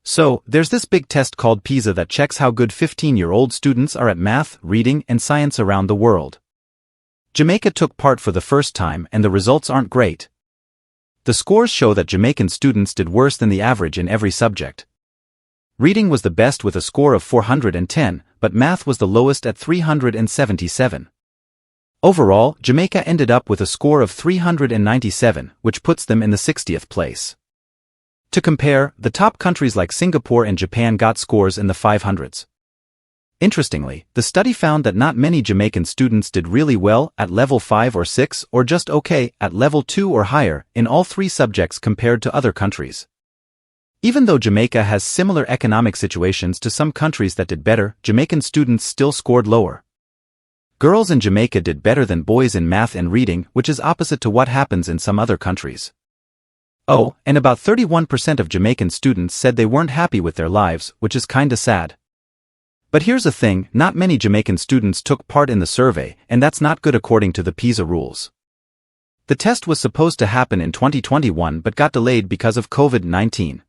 So, there's this big test called PISA that checks how good 15-year-old students are at math, reading, and science around the world. Jamaica took part for the first time and the results aren't great. The scores show that Jamaican students did worse than the average in every subject. Reading was the best with a score of 410, but math was the lowest at 377. Overall, Jamaica ended up with a score of 397, which puts them in the 60th place. To compare, the top countries like Singapore and Japan got scores in the 500s. Interestingly, the study found that not many Jamaican students did really well at level 5 or 6 or just okay at level 2 or higher in all three subjects compared to other countries. Even though Jamaica has similar economic situations to some countries that did better, Jamaican students still scored lower. Girls in Jamaica did better than boys in math and reading, which is opposite to what happens in some other countries. Oh, and about 31% of Jamaican students said they weren't happy with their lives, which is kinda sad. But here's the thing, not many Jamaican students took part in the survey, and that's not good according to the PISA rules. The test was supposed to happen in 2021 but got delayed because of COVID-19.